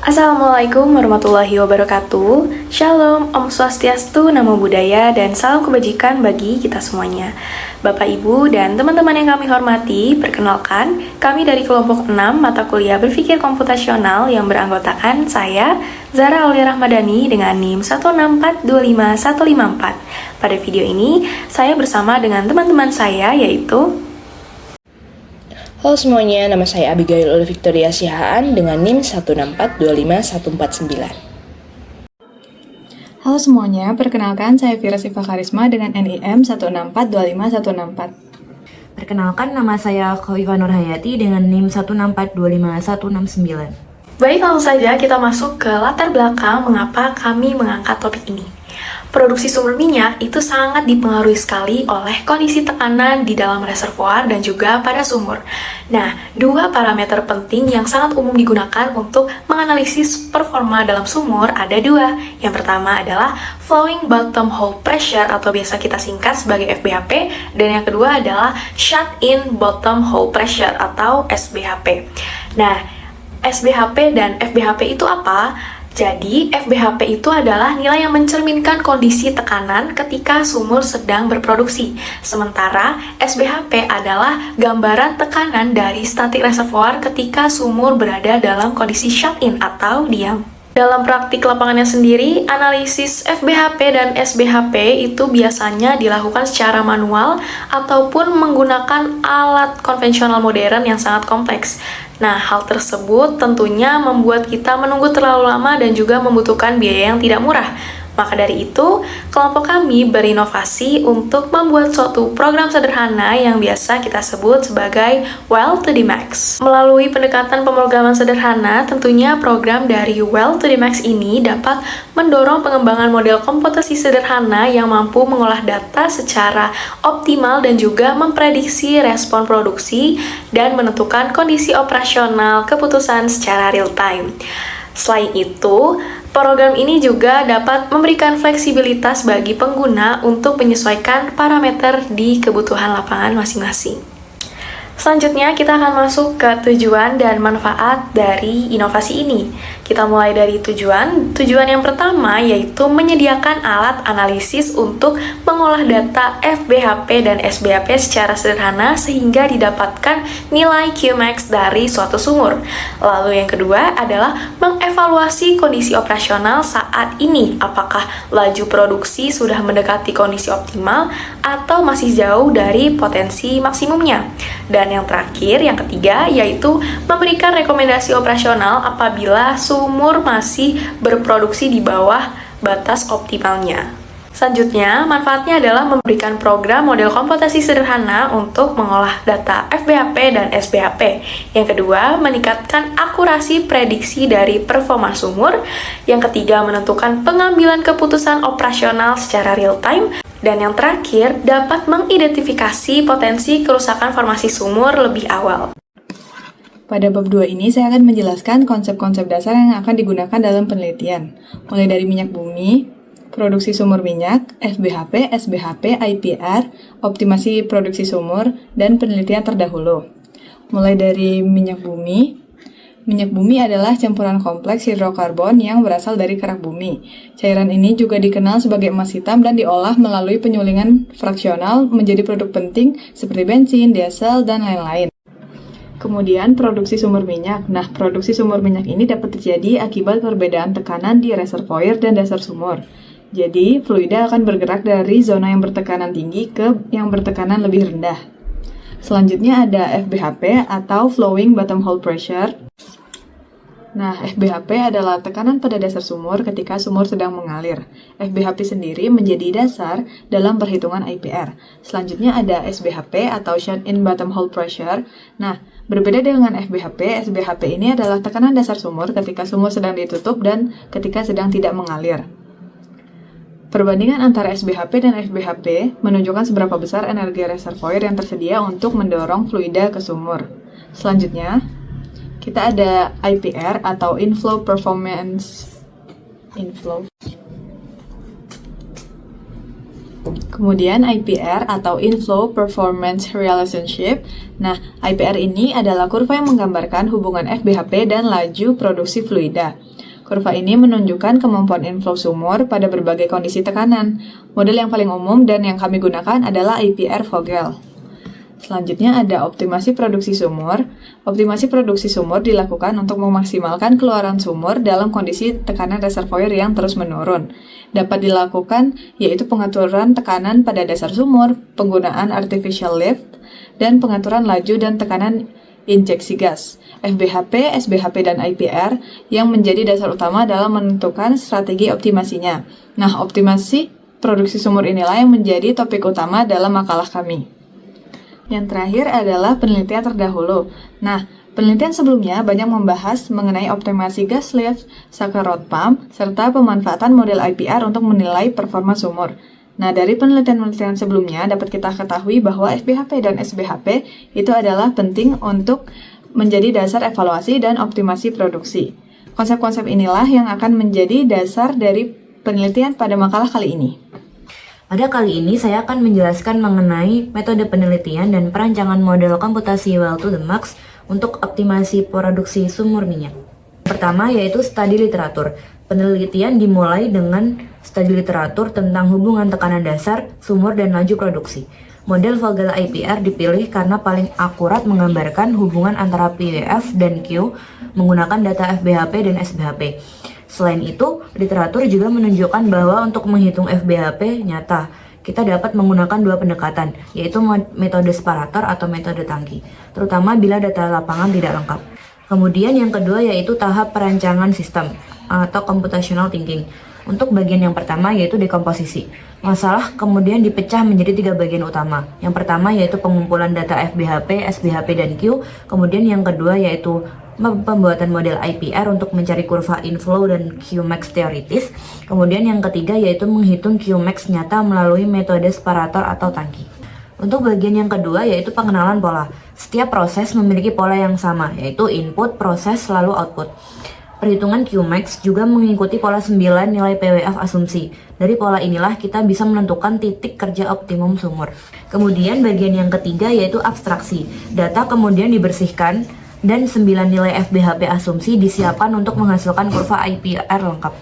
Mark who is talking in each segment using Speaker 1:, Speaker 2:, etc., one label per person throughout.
Speaker 1: Assalamualaikum warahmatullahi wabarakatuh. Shalom, Om Swastiastu, Namo Buddhaya, dan salam kebajikan bagi kita semuanya. Bapak, Ibu, dan teman-teman yang kami hormati, perkenalkan, kami dari kelompok 6 mata kuliah berpikir komputasional yang beranggotakan saya, Zara Aulia Rahmadani dengan NIM 164255154. Pada video ini, saya bersama dengan teman-teman saya yaitu
Speaker 2: Halo semuanya, nama saya Abigail Uli Victoria Sihaan dengan NIM 164255149.
Speaker 3: Halo semuanya, perkenalkan saya Fira Siva Karisma dengan NIM 164255164.
Speaker 4: Perkenalkan, nama saya Khawifah Nurhayati dengan NIM 164255169.
Speaker 1: Baik, langsung saja kita masuk ke latar belakang mengapa kami mengangkat topik ini. Produksi sumber minyak itu sangat dipengaruhi sekali oleh kondisi tekanan di dalam reservoir dan juga pada sumur. Nah, dua parameter penting yang sangat umum digunakan untuk menganalisis performa dalam sumur ada dua. Yang pertama adalah flowing bottom hole pressure atau biasa kita singkat sebagai FBHP, dan yang kedua adalah shut in bottom hole pressure atau SBHP. Nah, SBHP dan FBHP itu apa? Jadi, FBHP itu adalah nilai yang mencerminkan kondisi tekanan ketika sumur sedang berproduksi. Sementara, SBHP adalah gambaran tekanan dari statik reservoir ketika sumur berada dalam kondisi shut-in atau diam. Dalam praktik lapangannya sendiri, analisis FBHP dan SBHP itu biasanya dilakukan secara manual ataupun menggunakan alat konvensional modern yang sangat kompleks. Nah, hal tersebut tentunya membuat kita menunggu terlalu lama dan juga membutuhkan biaya yang tidak murah. Maka dari itu, kelompok kami berinovasi untuk membuat suatu program sederhana yang biasa kita sebut sebagai Well to the Max. Melalui pendekatan pemrograman sederhana, tentunya program dari Well to the Max ini dapat mendorong pengembangan model komputasi sederhana yang mampu mengolah data secara optimal dan juga memprediksi respon produksi dan menentukan kondisi operasional keputusan secara real time. Selain itu, program ini juga dapat memberikan fleksibilitas bagi pengguna untuk menyesuaikan parameter di kebutuhan lapangan masing-masing. Selanjutnya, kita akan masuk ke tujuan dan manfaat dari inovasi ini. Kita mulai dari tujuan. Tujuan yang pertama yaitu menyediakan alat analisis untuk mengolah data FBHP dan SBHP secara sederhana sehingga didapatkan nilai Qmax dari suatu sumur. Lalu yang kedua adalah mengevaluasi kondisi operasional saat ini. Apakah laju produksi sudah mendekati kondisi optimal atau masih jauh dari potensi maksimumnya. Dan yang terakhir, yang ketiga, yaitu memberikan rekomendasi operasional apabila sumur masih berproduksi di bawah batas optimalnya. Selanjutnya, manfaatnya adalah memberikan program model komputasi sederhana untuk mengolah data FBHP dan SBHP. Yang kedua, meningkatkan akurasi prediksi dari performa sumur. Yang ketiga, menentukan pengambilan keputusan operasional secara real time. Dan yang terakhir, dapat mengidentifikasi potensi kerusakan formasi sumur lebih awal.
Speaker 3: Pada bab 2 ini saya akan menjelaskan konsep-konsep dasar yang akan digunakan dalam penelitian, mulai dari minyak bumi, produksi sumur minyak, FBHP, SBHP, IPR, optimasi produksi sumur, dan penelitian terdahulu. Mulai dari minyak bumi. Minyak bumi adalah campuran kompleks hidrokarbon yang berasal dari kerak bumi. Cairan ini juga dikenal sebagai emas hitam dan diolah melalui penyulingan fraksional menjadi produk penting seperti bensin, diesel, dan lain-lain. Kemudian produksi sumur minyak. Nah, produksi sumur minyak ini dapat terjadi akibat perbedaan tekanan di reservoir dan dasar sumur. Jadi, fluida akan bergerak dari zona yang bertekanan tinggi ke yang bertekanan lebih rendah. Selanjutnya ada FBHP atau Flowing Bottom Hole Pressure. Nah, FBHP adalah tekanan pada dasar sumur ketika sumur sedang mengalir. FBHP sendiri menjadi dasar dalam perhitungan IPR. Selanjutnya ada SBHP atau Shut in Bottom Hole Pressure. Nah, berbeda dengan FBHP, SBHP ini adalah tekanan dasar sumur ketika sumur sedang ditutup dan ketika sedang tidak mengalir. Perbandingan antara SBHP dan FBHP menunjukkan seberapa besar energi reservoir yang tersedia untuk mendorong fluida ke sumur. Selanjutnya, kita ada IPR atau Inflow Performance Inflow. Kemudian IPR atau Inflow Performance Relationship. Nah, IPR ini adalah kurva yang menggambarkan hubungan FBHP dan laju produksi fluida. Kurva ini menunjukkan kemampuan inflow sumur pada berbagai kondisi tekanan. Model yang paling umum dan yang kami gunakan adalah IPR Vogel. Selanjutnya ada optimasi produksi sumur. Optimasi produksi sumur dilakukan untuk memaksimalkan keluaran sumur dalam kondisi tekanan reservoir yang terus menurun. Dapat dilakukan yaitu pengaturan tekanan pada dasar sumur, penggunaan artificial lift, dan pengaturan laju dan tekanan injeksi gas. FBHP, SBHP, dan IPR yang menjadi dasar utama dalam menentukan strategi optimasinya. Nah, optimasi produksi sumur inilah yang menjadi topik utama dalam makalah kami. Yang terakhir adalah penelitian terdahulu. Nah, penelitian sebelumnya banyak membahas mengenai optimasi gas lift, sucker rod pump, serta pemanfaatan model IPR untuk menilai performa sumur. Nah, dari penelitian-penelitian sebelumnya dapat kita ketahui bahwa FBHP dan SBHP itu adalah penting untuk menjadi dasar evaluasi dan optimasi produksi. Konsep-konsep inilah yang akan menjadi dasar dari penelitian pada makalah kali ini.
Speaker 4: Pada kali ini saya akan menjelaskan mengenai metode penelitian dan perancangan model komputasi well to the max untuk optimasi produksi sumur minyak. Pertama yaitu studi literatur. Penelitian dimulai dengan studi literatur tentang hubungan tekanan dasar, sumur, dan laju produksi. Model Vogel IPR dipilih karena paling akurat menggambarkan hubungan antara PWF dan Q menggunakan data FBHP dan SBHP. Selain itu, literatur juga menunjukkan bahwa untuk menghitung FBHP nyata, kita dapat menggunakan dua pendekatan, yaitu metode separator atau metode tangki, terutama bila data lapangan tidak lengkap. Kemudian yang kedua yaitu tahap perancangan sistem atau computational thinking. Untuk bagian yang pertama yaitu dekomposisi. Masalah kemudian dipecah menjadi 3 bagian utama. Yang pertama yaitu pengumpulan data FBHP, SBHP, dan Q. Kemudian yang kedua yaitu pembuatan model IPR untuk mencari kurva inflow dan Qmax teoritis. Kemudian yang ketiga yaitu menghitung Qmax nyata melalui metode separator atau tangki. Untuk bagian yang kedua yaitu pengenalan pola. Setiap proses memiliki pola yang sama, yaitu input, proses, lalu output. Perhitungan Qmax juga mengikuti pola 9 nilai PWF asumsi. Dari pola inilah kita bisa menentukan titik kerja optimum sumur. Kemudian bagian yang ketiga yaitu abstraksi. Data kemudian dibersihkan dan 9 nilai FBHP asumsi disiapkan untuk menghasilkan kurva IPR lengkap.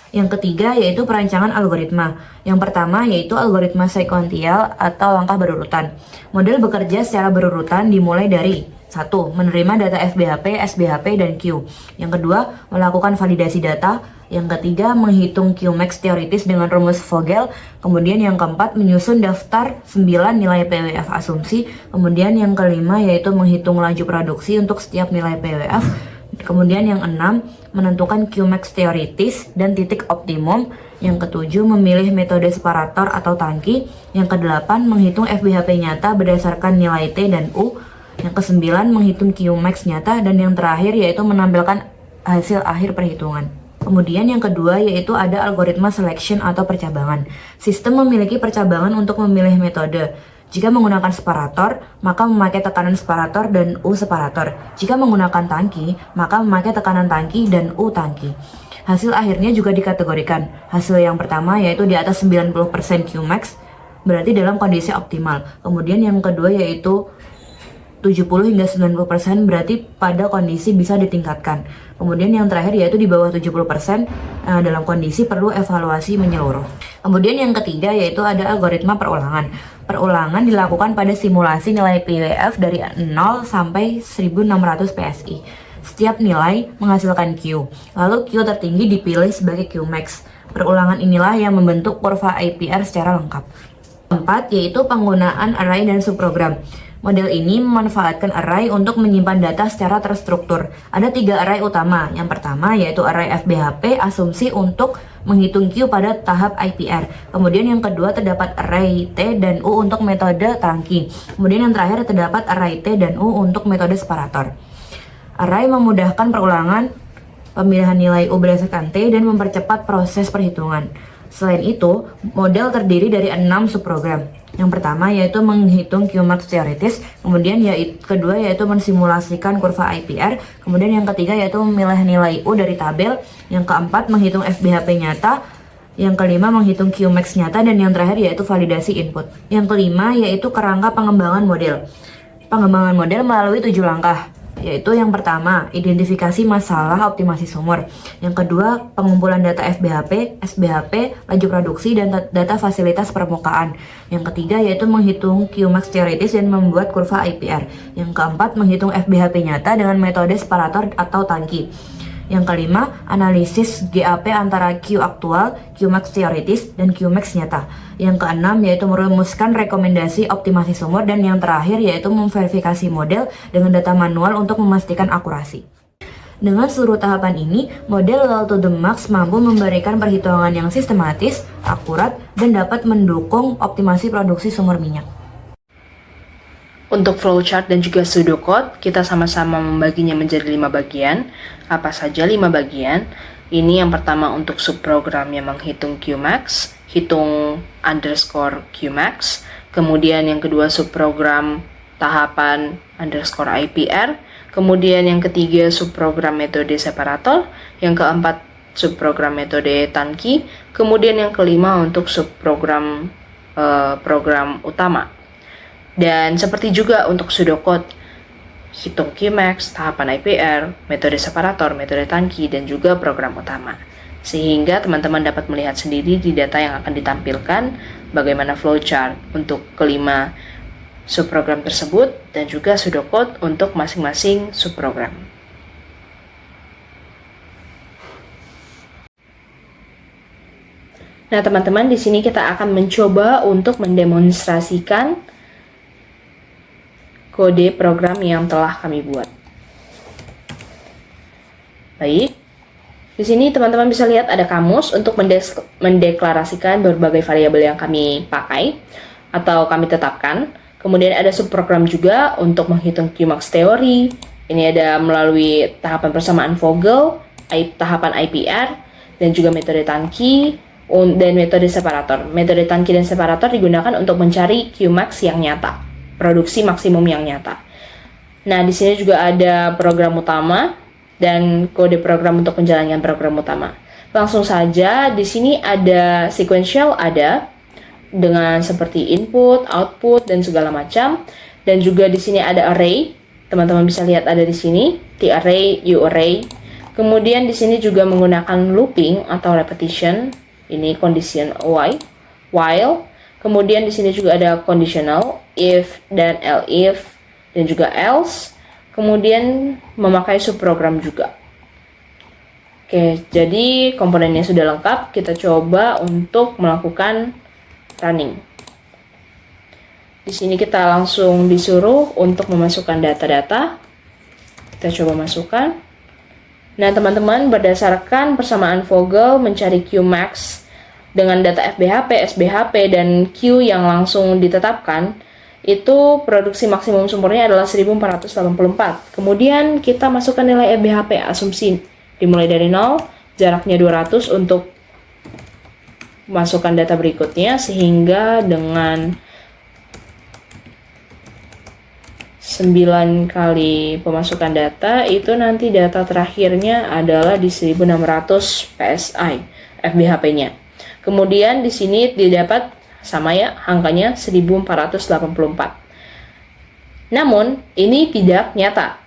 Speaker 4: Yang ketiga yaitu perancangan algoritma. Yang pertama yaitu algoritma sekuensial atau langkah berurutan. Model bekerja secara berurutan dimulai dari 1. Menerima data FBHP, SBHP, dan Q. Yang kedua, melakukan validasi data. Yang ketiga, menghitung Qmax teoritis dengan rumus Vogel. Kemudian yang keempat, menyusun daftar 9 nilai PWF asumsi. Kemudian yang kelima, yaitu menghitung laju produksi untuk setiap nilai PWF. Kemudian yang enam, menentukan Qmax teoritis dan titik optimum. Yang ketujuh, memilih metode separator atau tangki. Yang kedelapan, menghitung FBHP nyata berdasarkan nilai T dan U. Yang kesembilan, menghitung Qmax nyata, dan yang terakhir yaitu menampilkan hasil akhir perhitungan. Kemudian yang kedua yaitu ada algoritma selection atau percabangan. Sistem memiliki percabangan untuk memilih metode. Jika menggunakan separator, maka memakai tekanan separator dan U separator. Jika menggunakan tangki, maka memakai tekanan tangki dan U tangki. Hasil akhirnya juga dikategorikan. Hasil yang pertama yaitu di atas 90% Qmax, berarti dalam kondisi optimal. Kemudian yang kedua yaitu 70 hingga 90% berarti pada kondisi bisa ditingkatkan. Kemudian yang terakhir yaitu di bawah 70% dalam kondisi perlu evaluasi menyeluruh. Kemudian yang ketiga yaitu ada algoritma perulangan. Perulangan dilakukan pada simulasi nilai PWF dari 0 sampai 1600 PSI. Setiap nilai menghasilkan Q. Lalu Q tertinggi dipilih sebagai Qmax. Perulangan inilah yang membentuk kurva IPR secara lengkap. Keempat yaitu penggunaan array dan subprogram. Model ini memanfaatkan array untuk menyimpan data secara terstruktur. Ada 3 array utama. Yang pertama yaitu array FBHP asumsi untuk menghitung Q pada tahap IPR. Kemudian yang kedua terdapat array T dan U untuk metode tangki. Kemudian yang terakhir terdapat array T dan U untuk metode separator. Array memudahkan perulangan pemilihan nilai U berdasarkan T dan mempercepat proses perhitungan. Selain itu, model terdiri dari 6 subprogram. Yang pertama yaitu menghitung Qmax teoritis, kemudian kedua yaitu mensimulasikan kurva IPR, kemudian yang ketiga yaitu memilih nilai U dari tabel, yang keempat menghitung FBHP nyata, yang kelima menghitung Qmax nyata, dan yang terakhir yaitu validasi input. Yang kelima yaitu kerangka pengembangan model. Pengembangan model melalui 7 langkah, yaitu yang pertama, identifikasi masalah optimasi sumur. Yang kedua, pengumpulan data FBHP, SBHP, laju produksi, dan data fasilitas permukaan. Yang ketiga, yaitu menghitung Qmax teoritis dan membuat kurva IPR. Yang keempat, menghitung FBHP nyata dengan metode separator atau tangki. Yang kelima, analisis GAP antara Q aktual, Qmax teoritis, dan Qmax nyata. Yang keenam, yaitu merumuskan rekomendasi optimasi sumur. Dan yang terakhir, yaitu memverifikasi model dengan data manual untuk memastikan akurasi. Dengan seluruh tahapan ini, model well to the max mampu memberikan perhitungan yang sistematis, akurat, dan dapat mendukung optimasi produksi sumur minyak.
Speaker 2: Untuk flowchart dan juga pseudocode, kita sama-sama membaginya menjadi 5 bagian. Apa saja 5 bagian? Ini yang pertama untuk subprogram yang menghitung Qmax, hitung underscore Qmax. Kemudian yang kedua subprogram tahapan underscore IPR. Kemudian yang ketiga subprogram metode separator. Yang keempat subprogram metode tangki. Kemudian yang kelima untuk subprogram program utama. Dan seperti juga untuk pseudocode, hitung Qmax, tahapan IPR, metode separator, metode tangki, dan juga program utama. Sehingga teman-teman dapat melihat sendiri di data yang akan ditampilkan bagaimana flowchart untuk kelima subprogram tersebut dan juga pseudocode untuk masing-masing subprogram. Nah, teman-teman, di sini kita akan mencoba untuk mendemonstrasikan kode program yang telah kami buat. Baik, di sini teman-teman bisa lihat ada kamus untuk mendeklarasikan berbagai variabel yang kami pakai atau kami tetapkan. Kemudian ada subprogram juga untuk menghitung Qmax teori. Ini ada melalui tahapan persamaan Vogel, tahapan IPR, dan juga metode tangki dan metode separator. Metode tangki dan separator digunakan untuk mencari Qmax yang nyata, produksi maksimum yang nyata. Nah, di sini juga ada program utama dan kode program untuk menjalankan program utama. Langsung saja, di sini ada sequential, ada dengan seperti input, output, dan segala macam. Dan juga di sini ada array. Teman-teman bisa lihat ada di sini T array, U array. Kemudian di sini juga menggunakan looping atau repetition. Ini condition while. Kemudian di sini juga ada conditional, if dan elif, dan juga else. Kemudian memakai subprogram juga. Oke, jadi komponennya sudah lengkap. Kita coba untuk melakukan running. Di sini kita langsung disuruh untuk memasukkan data-data. Kita coba masukkan. Nah, teman-teman, berdasarkan persamaan Vogel mencari Qmax dengan data FBHP, SBHP, dan Q yang langsung ditetapkan, itu produksi maksimum sumurnya adalah 1484. Kemudian kita masukkan nilai FBHP, asumsi dimulai dari 0, jaraknya 200 untuk masukkan data berikutnya, sehingga dengan 9 kali pemasukan data, itu nanti data terakhirnya adalah di 1600 PSI FBHP-nya. Kemudian di sini didapat sama ya, angkanya 1484. Namun, ini tidak nyata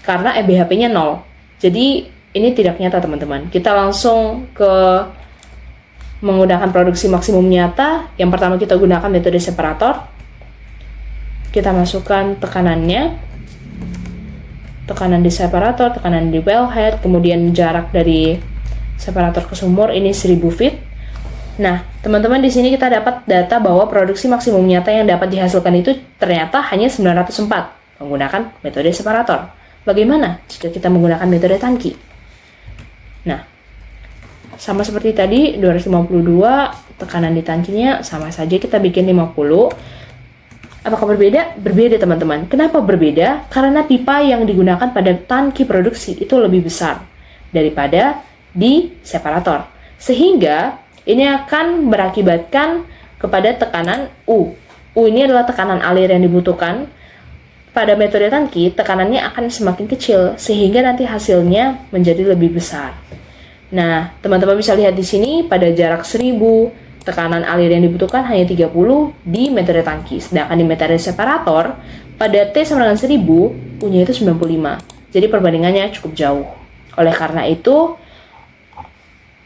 Speaker 2: karena FBHP-nya 0. Jadi, ini tidak nyata, teman-teman. Kita langsung ke menggunakan produksi maksimum nyata. Yang pertama kita gunakan metode separator. Kita masukkan tekanannya. Tekanan di separator, tekanan di wellhead, kemudian jarak dari separator ke sumur ini 1000 feet. Nah, teman-teman, di sini kita dapat data bahwa produksi maksimum nyata yang dapat dihasilkan itu ternyata hanya 904 menggunakan metode separator. Bagaimana jika kita menggunakan metode tangki? Nah, sama seperti tadi 252, tekanan di tangkinya sama saja kita bikin 50. Apakah berbeda? Berbeda, teman-teman. Kenapa berbeda? Karena pipa yang digunakan pada tangki produksi itu lebih besar daripada di separator. Sehingga ini akan berakibatkan kepada tekanan U. U ini adalah tekanan alir yang dibutuhkan. Pada metode tangki, tekanannya akan semakin kecil, sehingga nanti hasilnya menjadi lebih besar. Nah, teman-teman bisa lihat di sini, pada jarak 1000, tekanan alir yang dibutuhkan hanya 30 di metode tangki. Sedangkan di metode separator, pada T sama dengan 1000, U-nya itu 95. Jadi perbandingannya cukup jauh. Oleh karena itu,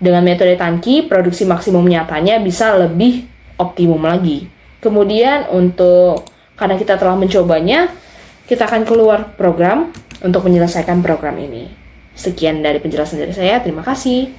Speaker 2: dengan metode tangki, produksi maksimum nyatanya bisa lebih optimum lagi. Kemudian karena kita telah mencobanya, kita akan keluar program untuk menyelesaikan program ini. Sekian dari penjelasan dari saya, terima kasih.